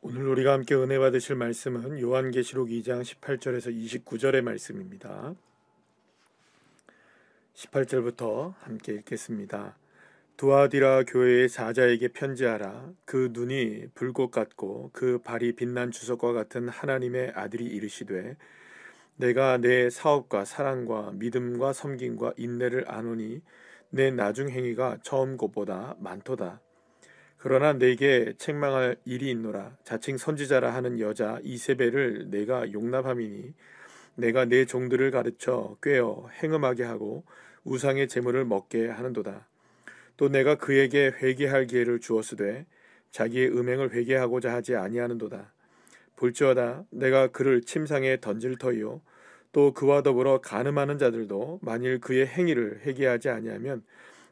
오늘 우리가 함께 은혜 받으실 말씀은 요한계시록 2장 18절에서 29절의 말씀입니다. 18절부터 함께 읽겠습니다. 두아디라 교회의 사자에게 편지하라. 그 눈이 불꽃 같고 그 발이 빛난 주석과 같은 하나님의 아들이 이르시되, 내가 내 사업과 사랑과 믿음과 섬김과 인내를 아노니 내 나중 행위가 처음 것보다 많도다. 그러나 내게 책망할 일이 있노라. 자칭 선지자라 하는 여자 이세벨을 내가 용납함이니 내가 내 종들을 가르쳐 꾀어 행음하게 하고 우상의 제물을 먹게 하는도다. 또 내가 그에게 회개할 기회를 주었으되 자기의 음행을 회개하고자 하지 아니하는도다. 볼지어다 내가 그를 침상에 던질 터이요 또 그와 더불어 간음하는 자들도 만일 그의 행위를 회개하지 아니하면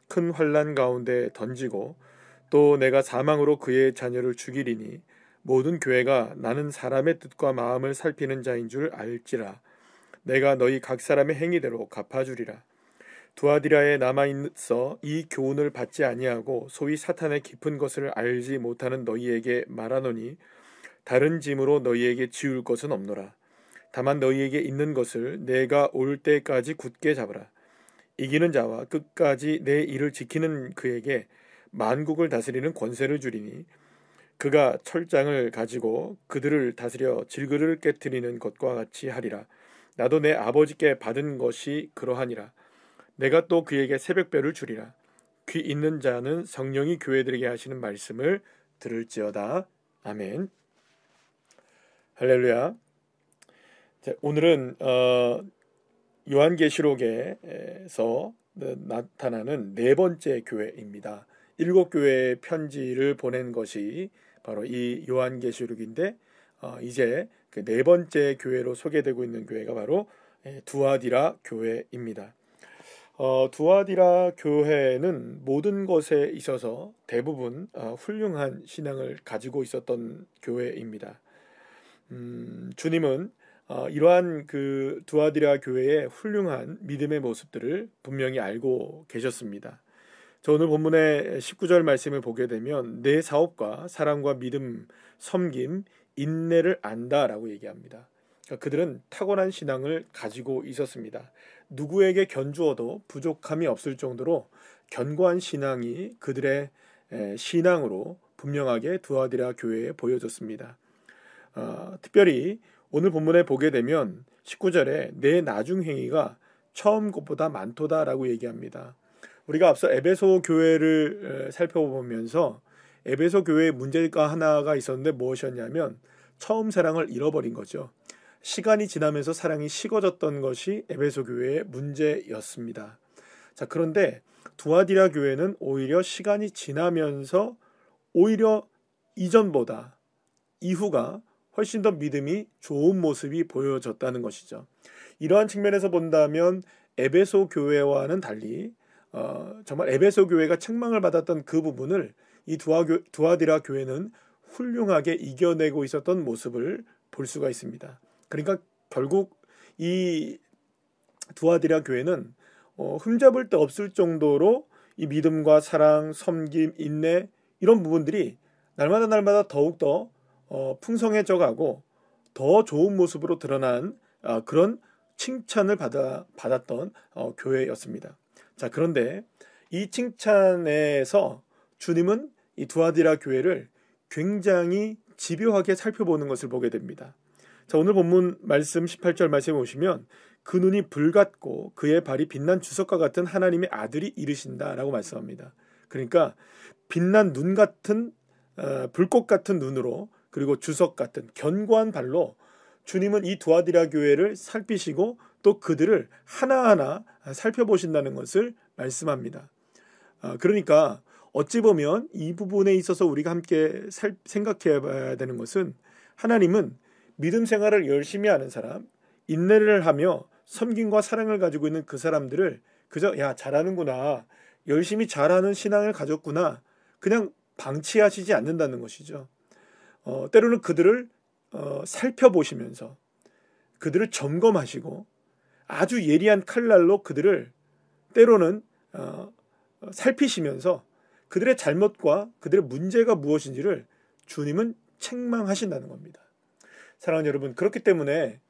큰 환난 가운데 던지고, 또 내가 사망으로 그의 자녀를 죽이리니 모든 교회가 나는 사람의 뜻과 마음을 살피는 자인 줄 알지라. 내가 너희 각 사람의 행위대로 갚아주리라. 두아디라에 남아있어 이 교훈을 받지 아니하고 소위 사탄의 깊은 것을 알지 못하는 너희에게 말하노니 다른 짐으로 너희에게 지울 것은 없노라. 다만 너희에게 있는 것을 내가 올 때까지 굳게 잡으라. 이기는 자와 끝까지 내 일을 지키는 그에게 만국을 다스리는 권세를 주리니 그가 철장을 가지고 그들을 다스려 질그릇을 깨뜨리는 것과 같이 하리라. 나도 내 아버지께 받은 것이 그러하니라. 내가 또 그에게 새벽별을 주리라. 귀 있는 자는 성령이 교회들에게 하시는 말씀을 들을지어다. 아멘. 할렐루야. 자, 오늘은 요한계시록에서 나타나는 네 번째 교회입니다. 7교회의 편지를 보낸 것이 바로 이 요한계시록인데, 이제 그 네 번째 교회로 소개되고 있는 교회가 바로 두아디라 교회입니다. 두아디라 교회는 모든 것에 있어서 대부분 훌륭한 신앙을 가지고 있었던 교회입니다. 주님은 이러한 그 두아디라 교회의 훌륭한 믿음의 모습들을 분명히 알고 계셨습니다. 저 오늘 본문의 19절 말씀을 보게 되면 내 사업과 사랑과 믿음, 섬김, 인내를 안다라고 얘기합니다. 그러니까 그들은 타고난 신앙을 가지고 있었습니다. 누구에게 견주어도 부족함이 없을 정도로 견고한 신앙이 그들의 신앙으로 분명하게 두아디라 교회에 보여졌습니다. 특별히 오늘 본문에 보게 되면 19절에 내 나중 행위가 처음 것보다 많도다라고 얘기합니다. 우리가 앞서 에베소 교회를 살펴보면서 에베소 교회의 문제가 하나가 있었는데 무엇이었냐면 처음 사랑을 잃어버린 거죠. 시간이 지나면서 사랑이 식어졌던 것이 에베소 교회의 문제였습니다. 자, 그런데 두아디라 교회는 오히려 시간이 지나면서 오히려 이전보다 이후가 훨씬 더 믿음이 좋은 모습이 보여졌다는 것이죠. 이러한 측면에서 본다면 에베소 교회와는 달리 정말 에베소 교회가 책망을 받았던 그 부분을 이 두아디라 교회는 훌륭하게 이겨내고 있었던 모습을 볼 수가 있습니다. 그러니까 결국 이 두아디라 교회는 흠잡을 데 없을 정도로 이 믿음과 사랑, 섬김, 인내 이런 부분들이 날마다 더욱더 풍성해져 가고 더 좋은 모습으로 드러난 그런 칭찬을 받았던 교회였습니다. 자, 그런데 이 칭찬에서 주님은 이 두아디라 교회를 굉장히 집요하게 살펴보는 것을 보게 됩니다. 자, 오늘 본문 말씀 18절 말씀에 보시면 그 눈이 불같고 그의 발이 빛난 주석과 같은 하나님의 아들이 이르신다라고 말씀합니다. 그러니까 빛난 눈 같은 불꽃 같은 눈으로, 그리고 주석 같은 견고한 발로 주님은 이 두아디라 교회를 살피시고 또 그들을 하나하나 살펴보신다는 것을 말씀합니다. 그러니까 어찌 보면 이 부분에 있어서 우리가 함께 생각해 봐야 되는 것은, 하나님은 믿음 생활을 열심히 하는 사람, 인내를 하며 섬김과 사랑을 가지고 있는 그 사람들을 그저 야 잘하는구나, 열심히 잘하는 신앙을 가졌구나, 그냥 방치하시지 않는다는 것이죠. 때로는 그들을 살펴보시면서 그들을 점검하시고 아주 예리한 칼날로 그들을 때로는 살피시면서 그들의 잘못과 그들의 문제가 무엇인지를 주님은 책망하신다는 겁니다. 사랑하는 여러분, 그렇기 때문에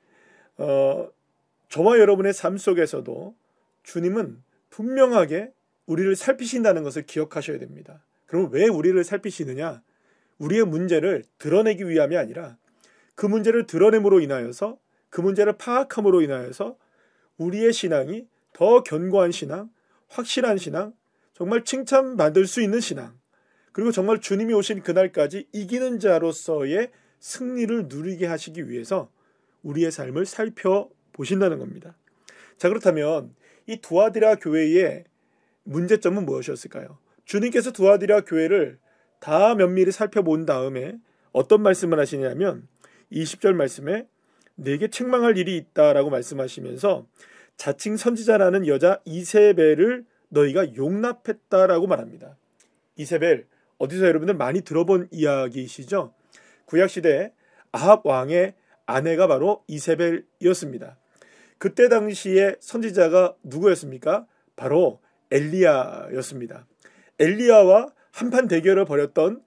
저와 여러분의 삶 속에서도 주님은 분명하게 우리를 살피신다는 것을 기억하셔야 됩니다. 그럼 왜 우리를 살피시느냐? 우리의 문제를 드러내기 위함이 아니라 그 문제를 드러냄으로 인하여서, 그 문제를 파악함으로 인하여서 우리의 신앙이 더 견고한 신앙, 확실한 신앙, 정말 칭찬받을 수 있는 신앙, 그리고 정말 주님이 오신 그날까지 이기는 자로서의 승리를 누리게 하시기 위해서 우리의 삶을 살펴보신다는 겁니다. 자, 그렇다면 이 두아디라 교회의 문제점은 무엇이었을까요? 주님께서 두아디라 교회를 다 면밀히 살펴본 다음에 어떤 말씀을 하시냐면 20절 말씀에 내게 책망할 일이 있다라고 말씀하시면서 자칭 선지자라는 여자 이세벨을 너희가 용납했다라고 말합니다. 이세벨, 어디서 여러분들 많이 들어본 이야기이시죠? 구약시대에 아합 왕의 아내가 바로 이세벨이었습니다. 그때 당시에 선지자가 누구였습니까? 바로 엘리야였습니다. 엘리야와 한판 대결을 벌였던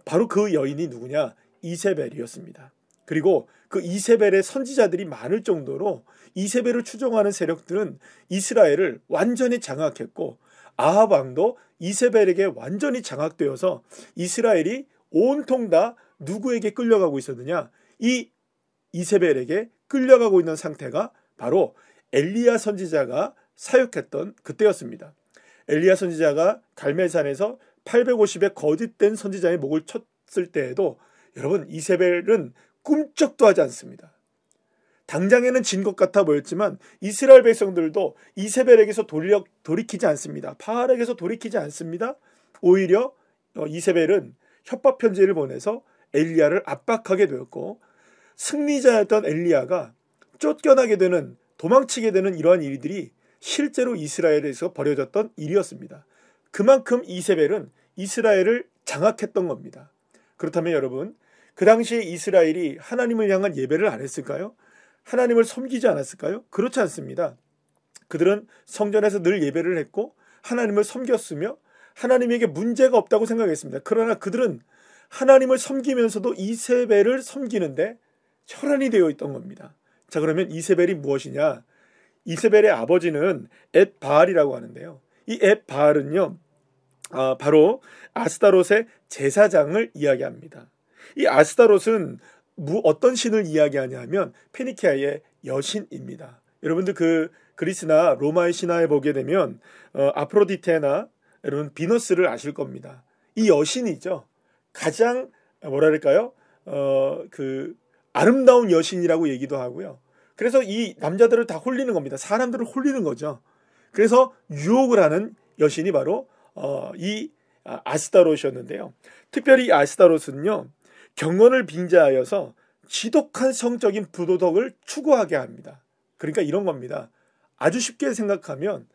바로 그 여인이 누구냐? 이세벨이었습니다. 그리고 그 이세벨의 선지자들이 많을 정도로 이세벨을 추종하는 세력들은 이스라엘을 완전히 장악했고 아합 왕도 이세벨에게 완전히 장악되어서 이스라엘이 온통 다 누구에게 끌려가고 있었느냐? 이 이세벨에게 끌려가고 있는 상태가 바로 엘리야 선지자가 사역했던 그때였습니다. 엘리야 선지자가 갈멜산에서 850의 거짓된 선지자의 목을 쳤을 때에도 여러분 이세벨은 꿈쩍도 하지 않습니다. 당장에는 진 것 같아 보였지만 이스라엘 백성들도 이세벨에게서 돌이키지 않습니다. 바알에게서 돌이키지 않습니다. 오히려 이세벨은 협박 편지를 보내서 엘리야를 압박하게 되었고 승리자였던 엘리야가 쫓겨나게 되는, 도망치게 되는 이러한 일들이 실제로 이스라엘에서 벌어졌던 일이었습니다. 그만큼 이세벨은 이스라엘을 장악했던 겁니다. 그렇다면 여러분, 그 당시에 이스라엘이 하나님을 향한 예배를 안 했을까요? 하나님을 섬기지 않았을까요? 그렇지 않습니다. 그들은 성전에서 늘 예배를 했고 하나님을 섬겼으며 하나님에게 문제가 없다고 생각했습니다. 그러나 그들은 하나님을 섬기면서도 이세벨을 섬기는데 혈안이 되어 있던 겁니다. 자, 그러면 이세벨이 무엇이냐? 이세벨의 아버지는 앳바알이라고 하는데요. 이 앳바알은요, 바로 아스타롯의 제사장을 이야기합니다. 이 아스타롯은 어떤 신을 이야기하냐면 페니키아의 여신입니다. 여러분들 그 그리스나 로마의 신화에 보게 되면 아프로디테나 여러분 비너스를 아실 겁니다. 이 여신이죠. 가장 뭐랄까요? 그 아름다운 여신이라고 얘기도 하고요. 그래서 이 남자들을 다 홀리는 겁니다. 사람들을 홀리는 거죠. 그래서 유혹을 하는 여신이 바로 이 아스타롯이었는데요. 특별히 이 아스타롯은요, 경건을 빙자하여서 지독한 성적인 부도덕을 추구하게 합니다. 그러니까 이런 겁니다. 아주 쉽게 생각하면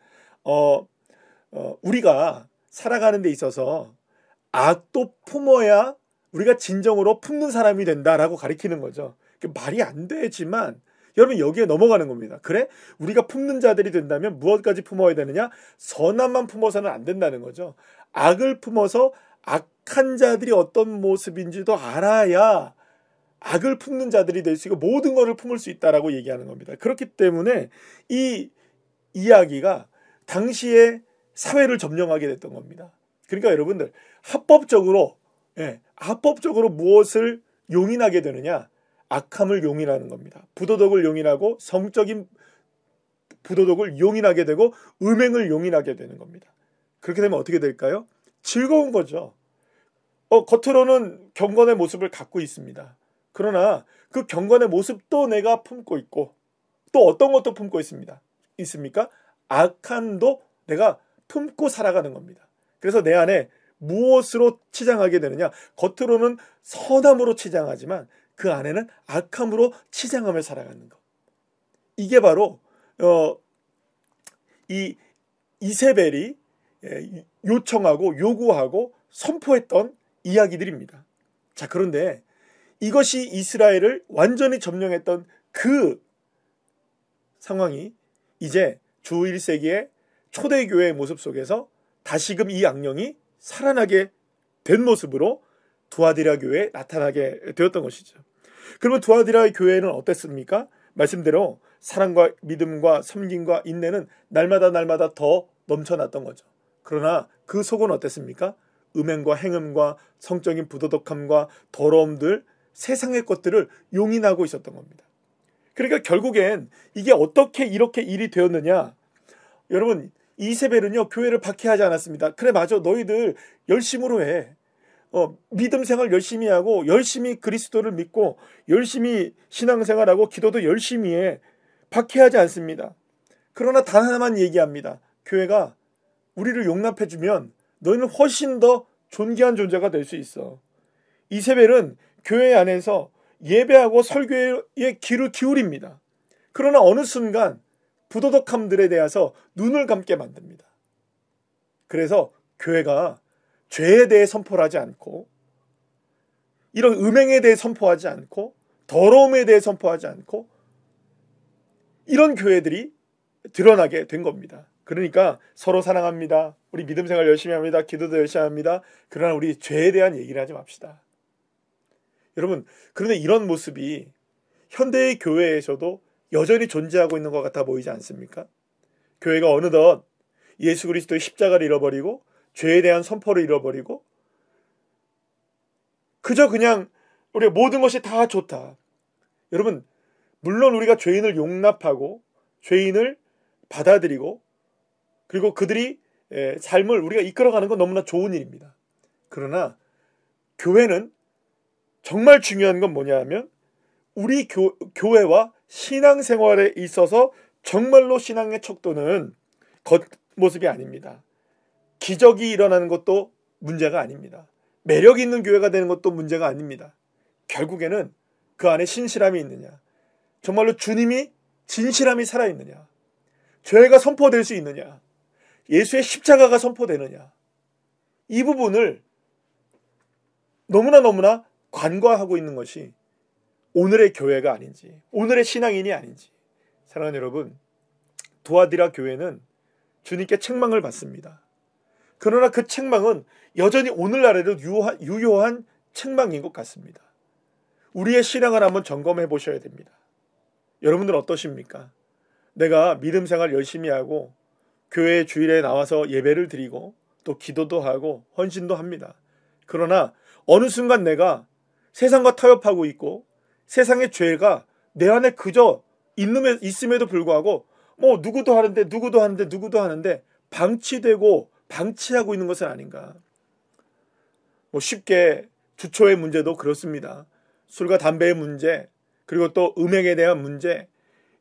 우리가 살아가는 데 있어서 악도 품어야 우리가 진정으로 품는 사람이 된다라고 가리키는 거죠. 말이 안 되지만 여러분 여기에 넘어가는 겁니다. 그래? 우리가 품는 자들이 된다면 무엇까지 품어야 되느냐? 선함만 품어서는 안 된다는 거죠. 악을 품어서 악한 자들이 어떤 모습인지도 알아야 악을 품는 자들이 될 수 있고 모든 것을 품을 수 있다라고 얘기하는 겁니다. 그렇기 때문에 이 이야기가 당시에 사회를 점령하게 됐던 겁니다. 그러니까 여러분들 합법적으로 무엇을 용인하게 되느냐? 악함을 용인하는 겁니다. 부도덕을 용인하고 성적인 부도덕을 용인하게 되고 음행을 용인하게 되는 겁니다. 그렇게 되면 어떻게 될까요? 즐거운 거죠. 겉으로는 경건의 모습을 갖고 있습니다. 그러나 그 경건의 모습도 내가 품고 있고 또 어떤 것도 품고 있습니까? 악함도 내가 품고 살아가는 겁니다. 그래서 내 안에 무엇으로 치장하게 되느냐? 겉으로는 선함으로 치장하지만 그 안에는 악함으로 치장하며 살아가는 것. 이게 바로 이 이세벨이 요청하고 요구하고 선포했던 이야기들입니다. 자, 그런데 이것이 이스라엘을 완전히 점령했던 그 상황이 이제 주 1세기의 초대교회의 모습 속에서 다시금 이 악령이 살아나게 된 모습으로 두아디라 교회에 나타나게 되었던 것이죠. 그러면 두아디라 교회는 어땠습니까? 말씀대로 사랑과 믿음과 섬김과 인내는 날마다 더 넘쳐났던 거죠. 그러나 그 속은 어땠습니까? 음행과 행음과 성적인 부도덕함과 더러움들, 세상의 것들을 용인하고 있었던 겁니다. 그러니까 결국엔 이게 어떻게 이렇게 일이 되었느냐? 여러분, 이세벨은요 교회를 박해하지 않았습니다. 그래 맞아, 너희들 열심으로 해. 믿음 생활 열심히 하고 열심히 그리스도를 믿고 열심히 신앙생활하고 기도도 열심히 해. 박해하지 않습니다. 그러나 단 하나만 얘기합니다. 교회가 우리를 용납해주면 너희는 훨씬 더 존귀한 존재가 될 수 있어. 이세벨은 교회 안에서 예배하고 설교에 귀를 기울입니다. 그러나 어느 순간 부도덕함들에 대해서 눈을 감게 만듭니다. 그래서 교회가 죄에 대해 선포를 하지 않고 이런 음행에 대해 선포하지 않고 더러움에 대해 선포하지 않고 이런 교회들이 드러나게 된 겁니다. 그러니까 서로 사랑합니다. 우리 믿음 생활 열심히 합니다. 기도도 열심히 합니다. 그러나 우리 죄에 대한 얘기를 하지 맙시다. 여러분, 그런데 이런 모습이 현대의 교회에서도 여전히 존재하고 있는 것 같아 보이지 않습니까? 교회가 어느덧 예수 그리스도의 십자가를 잃어버리고 죄에 대한 선포를 잃어버리고 그저 그냥 우리가 모든 것이 다 좋다. 여러분, 물론 우리가 죄인을 용납하고 죄인을 받아들이고 그리고 그들이 삶을 우리가 이끌어가는 건 너무나 좋은 일입니다. 그러나 교회는 정말 중요한 건 뭐냐 하면 우리 교회와 신앙생활에 있어서 정말로 신앙의 척도는 겉모습이 아닙니다. 기적이 일어나는 것도 문제가 아닙니다. 매력 있는 교회가 되는 것도 문제가 아닙니다. 결국에는 그 안에 신실함이 있느냐, 정말로 주님이 진실함이 살아있느냐, 죄가 선포될 수 있느냐, 예수의 십자가가 선포되느냐, 이 부분을 너무나 관과하고 있는 것이 오늘의 교회가 아닌지, 오늘의 신앙인이 아닌지. 사랑하는 여러분, 두아디라 교회는 주님께 책망을 받습니다. 그러나 그 책망은 여전히 오늘날에도 유효한 책망인 것 같습니다. 우리의 신앙을 한번 점검해 보셔야 됩니다. 여러분들 어떠십니까? 내가 믿음 생활 열심히 하고 교회 주일에 나와서 예배를 드리고 또 기도도 하고 헌신도 합니다. 그러나 어느 순간 내가 세상과 타협하고 있고 세상의 죄가 내 안에 그저 있음에도 불구하고 누구도 하는데 방치되고 방치하고 있는 것은 아닌가. 쉽게 주초의 문제도 그렇습니다. 술과 담배의 문제, 그리고 또 음행에 대한 문제.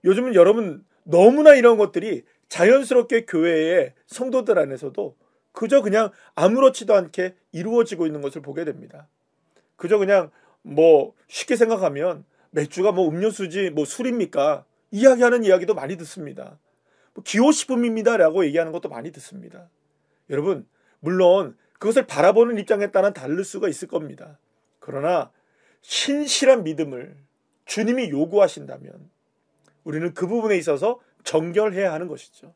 요즘은 여러분 너무나 이런 것들이 자연스럽게 교회의 성도들 안에서도 그저 그냥 아무렇지도 않게 이루어지고 있는 것을 보게 됩니다. 그저 그냥 쉽게 생각하면 맥주가 음료수지 술입니까? 이야기하는 이야기도 많이 듣습니다. 기호식품입니다라고 얘기하는 것도 많이 듣습니다. 여러분, 물론 그것을 바라보는 입장에 따라 다를 수가 있을 겁니다. 그러나 신실한 믿음을 주님이 요구하신다면 우리는 그 부분에 있어서 정결해야 하는 것이죠.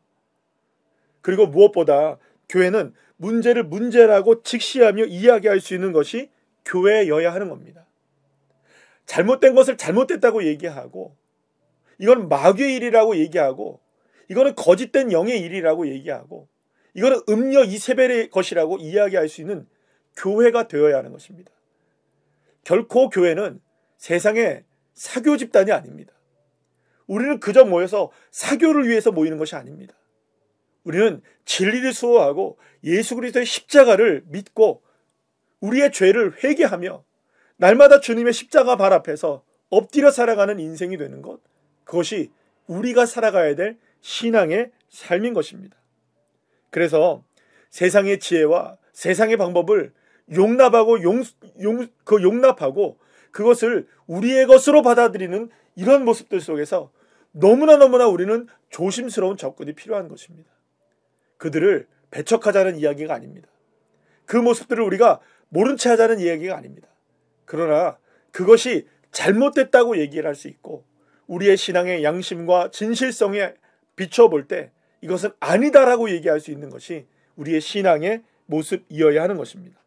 그리고 무엇보다 교회는 문제를 문제라고 직시하며 이야기할 수 있는 것이 교회여야 하는 겁니다. 잘못된 것을 잘못됐다고 얘기하고 이건 마귀의 일이라고 얘기하고 이거는 거짓된 영의 일이라고 얘기하고 이거는 음녀 이세벨의 것이라고 이야기할 수 있는 교회가 되어야 하는 것입니다. 결코 교회는 세상의 사교 집단이 아닙니다. 우리는 그저 모여서 사교를 위해서 모이는 것이 아닙니다. 우리는 진리를 수호하고 예수 그리스도의 십자가를 믿고 우리의 죄를 회개하며 날마다 주님의 십자가 발 앞에서 엎드려 살아가는 인생이 되는 것, 그것이 우리가 살아가야 될 신앙의 삶인 것입니다. 그래서 세상의 지혜와 세상의 방법을 용납하고 용납하고 그것을 우리의 것으로 받아들이는 이런 모습들 속에서 너무나 우리는 조심스러운 접근이 필요한 것입니다. 그들을 배척하자는 이야기가 아닙니다. 그 모습들을 우리가 모른 채 하자는 이야기가 아닙니다. 그러나 그것이 잘못됐다고 얘기를 할 수 있고 우리의 신앙의 양심과 진실성에 비춰볼 때 이것은 아니다라고 얘기할 수 있는 것이 우리의 신앙의 모습이어야 하는 것입니다.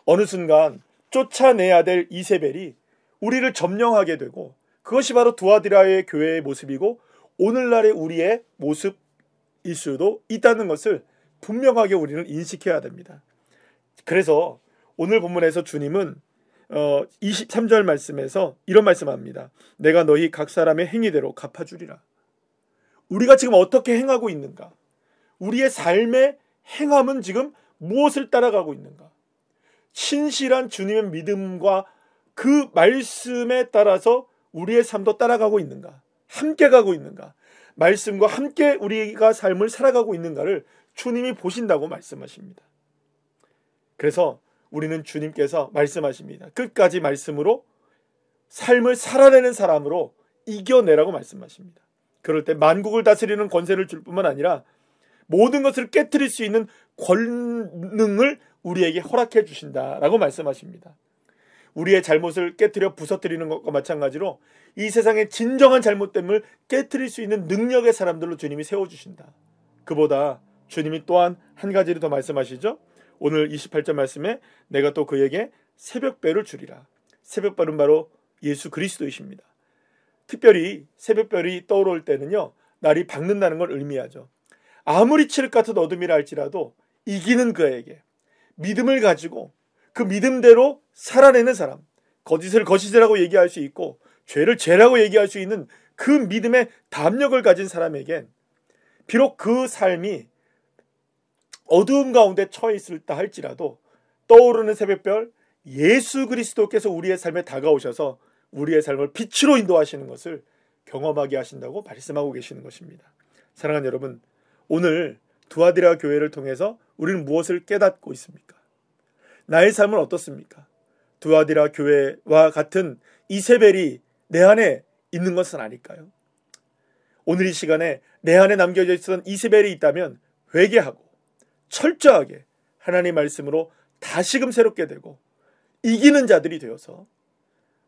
어느 순간 쫓아내야 될 이세벨이 우리를 점령하게 되고, 그것이 바로 두아디라의 교회의 모습이고 오늘날의 우리의 모습일 수도 있다는 것을 분명하게 우리는 인식해야 됩니다. 그래서 오늘 본문에서 주님은 23절 말씀에서 이런 말씀합니다. 내가 너희 각 사람의 행위대로 갚아주리라. 우리가 지금 어떻게 행하고 있는가? 우리의 삶의 행함은 지금 무엇을 따라가고 있는가? 신실한 주님의 믿음과 그 말씀에 따라서 우리의 삶도 따라가고 있는가? 함께 가고 있는가? 말씀과 함께 우리가 삶을 살아가고 있는가를 주님이 보신다고 말씀하십니다. 그래서 우리는 주님께서 말씀하십니다. 끝까지 말씀으로 삶을 살아내는 사람으로 이겨내라고 말씀하십니다. 그럴 때 만국을 다스리는 권세를 줄 뿐만 아니라 모든 것을 깨트릴 수 있는 권능을 우리에게 허락해 주신다라고 말씀하십니다. 우리의 잘못을 깨트려 부서뜨리는 것과 마찬가지로 이 세상의 진정한 잘못됨을 깨트릴 수 있는 능력의 사람들로 주님이 세워주신다. 그보다 주님이 또한 한 가지를 더 말씀하시죠. 오늘 28절 말씀에 내가 또 그에게 새벽별을 주리라. 새벽별은 바로 예수 그리스도이십니다. 특별히 새벽별이 떠오를 때는요, 날이 밝는다는 걸 의미하죠. 아무리 칠흑 같은 어둠이라 할지라도 이기는 그에게 믿음을 가지고 그 믿음대로 살아내는 사람, 거짓을 거짓이라고 얘기할 수 있고 죄를 죄라고 얘기할 수 있는 그 믿음의 담력을 가진 사람에겐 비록 그 삶이 어두움 가운데 처해 있을다 할지라도 떠오르는 새벽별 예수 그리스도께서 우리의 삶에 다가오셔서 우리의 삶을 빛으로 인도하시는 것을 경험하게 하신다고 말씀하고 계시는 것입니다. 사랑하는 여러분, 오늘 두아디라 교회를 통해서 우리는 무엇을 깨닫고 있습니까? 나의 삶은 어떻습니까? 두아디라 교회와 같은 이세벨이 내 안에 있는 것은 아닐까요? 오늘 이 시간에 내 안에 남겨져 있었던 이세벨이 있다면 회개하고 철저하게 하나님의 말씀으로 다시금 새롭게 되고 이기는 자들이 되어서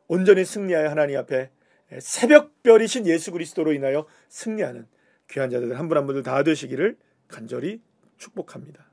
온전히 승리하여 하나님 앞에 새벽별이신 예수 그리스도로 인하여 승리하는 귀한 자들 한 분 한 분들 다 되시기를 간절히 축복합니다.